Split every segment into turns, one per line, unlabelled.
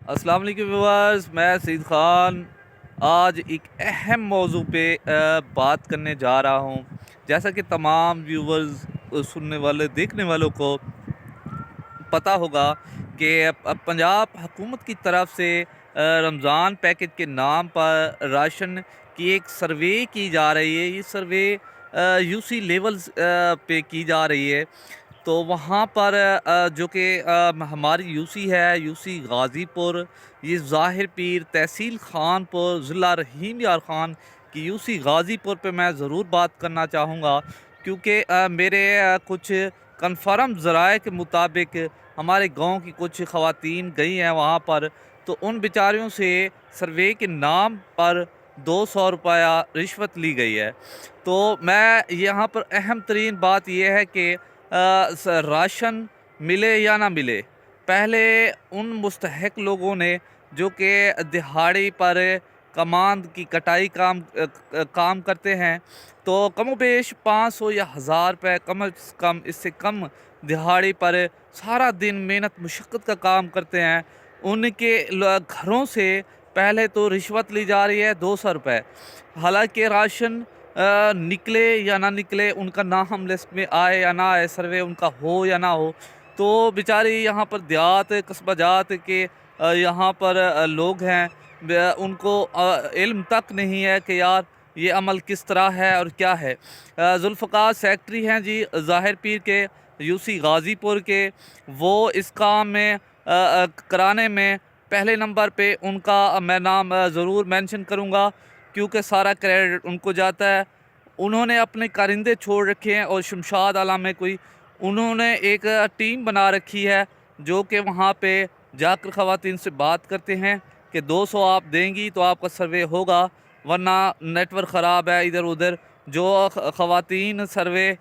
السلام علیکم ویورز، میں سعید خان آج ایک اہم موضوع پہ بات کرنے جا رہا ہوں۔ جیسا کہ تمام ویورز، سننے والے دیکھنے والوں کو پتہ ہوگا کہ پنجاب حکومت کی طرف سے رمضان پیکج کے نام پر راشن کی ایک سروے کی جا رہی ہے۔ یہ سروے یو سی لیولز پہ کی جا رہی ہے، تو وہاں پر جو کہ ہماری یو سی ہے، یو سی غازی پور، یہ ظاہر پیر تحصیل خان پور ضلع رحیم یار خان کی یو سی غازی پور پہ میں ضرور بات کرنا چاہوں گا، کیونکہ میرے کچھ کنفرم ذرائع کے مطابق ہمارے گاؤں کی کچھ خواتین گئی ہیں وہاں پر، تو ان بیچاریوں سے سروے کے نام پر 200 روپیہ رشوت لی گئی ہے۔ تو میں یہاں پر اہم ترین بات یہ ہے کہ راشن ملے یا نہ ملے، پہلے ان مستحق لوگوں نے جو کہ دہاڑی پر کماند کی کٹائی کام کرتے ہیں، تو کم و بیش 500 یا 1000 روپے کم از کم، اس سے کم دہاڑی پر سارا دن محنت مشقت کا کام کرتے ہیں، ان کے گھروں سے پہلے تو رشوت لی جا رہی ہے 200 روپے۔ حالانکہ راشن نکلے یا نہ نکلے، ان کا نام لسٹ میں آئے یا نہ آئے، سروے ان کا ہو یا نہ ہو، تو بیچاری یہاں پر دیہات قصبہ جات کے یہاں پر لوگ ہیں، ان کو علم تک نہیں ہے کہ یار یہ عمل کس طرح ہے اور کیا ہے۔ ذوالفقار سیکٹری ہیں جی ظاہر پیر کے، یو سی غازی پور کے، وہ اس کام میں کرانے میں پہلے نمبر پہ ان کا میں نام ضرور مینشن کروں گا، کیونکہ سارا کریڈٹ ان کو جاتا ہے۔ انہوں نے اپنے کارندے چھوڑ رکھے ہیں، اور شمشاد عالم میں کوئی انہوں نے ایک ٹیم بنا رکھی ہے جو کہ وہاں پہ جا کر خواتین سے بات کرتے ہیں کہ 200 آپ دیں گی تو آپ کا سروے ہوگا، ورنہ نیٹ ورک خراب ہے ادھر ادھر۔ جو خواتین سروے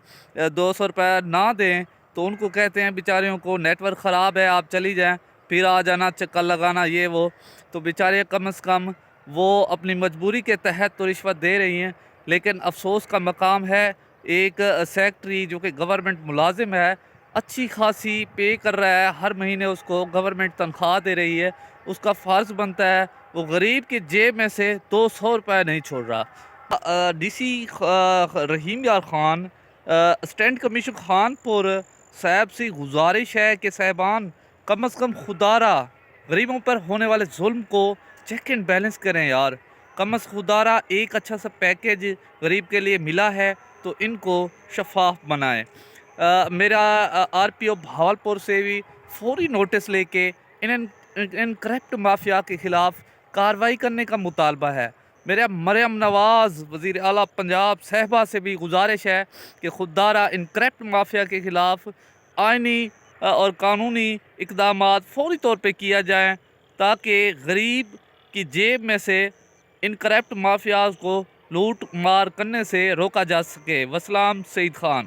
200 روپے نہ دیں تو ان کو کہتے ہیں بیچاریوں کو نیٹ ورک خراب ہے، آپ چلی جائیں، پھر آ جانا چکر لگانا یہ وہ، تو بیچارے کم از کم وہ اپنی مجبوری کے تحت تو رشوت دے رہی ہیں۔ لیکن افسوس کا مقام ہے، ایک سیکٹری جو کہ گورنمنٹ ملازم ہے، اچھی خاصی پے کر رہا ہے، ہر مہینے اس کو گورنمنٹ تنخواہ دے رہی ہے، اس کا فرض بنتا ہے وہ غریب کی جیب میں سے 200 روپے نہیں چھوڑ رہا۔ ڈی سی رحیم یار خان، اسٹینٹ کمیشن خان پور صاحب سے گزارش ہے کہ صاحبان کم از کم خدارہ غریبوں پر ہونے والے ظلم کو چیک اینڈ بیلنس کریں یار، کم از خدارہ ایک اچھا سا پیکیج غریب کے لیے ملا ہے تو ان کو شفاف بنائیں۔ میرا آر پی او بھاولپور سے بھی فوری نوٹس لے کے ان کرپٹ مافیا کے خلاف کارروائی کرنے کا مطالبہ ہے۔ میرا مریم نواز وزیر اعلیٰ پنجاب صاحبہ سے بھی گزارش ہے کہ خوددارہ ان کرپٹ مافیا کے خلاف آئینی اور قانونی اقدامات فوری طور پہ کیا جائیں، تاکہ غریب کی جیب میں سے ان کرپٹ مافیاز کو لوٹ مار کرنے سے روکا جا سکے۔ وسلام، سعید خان۔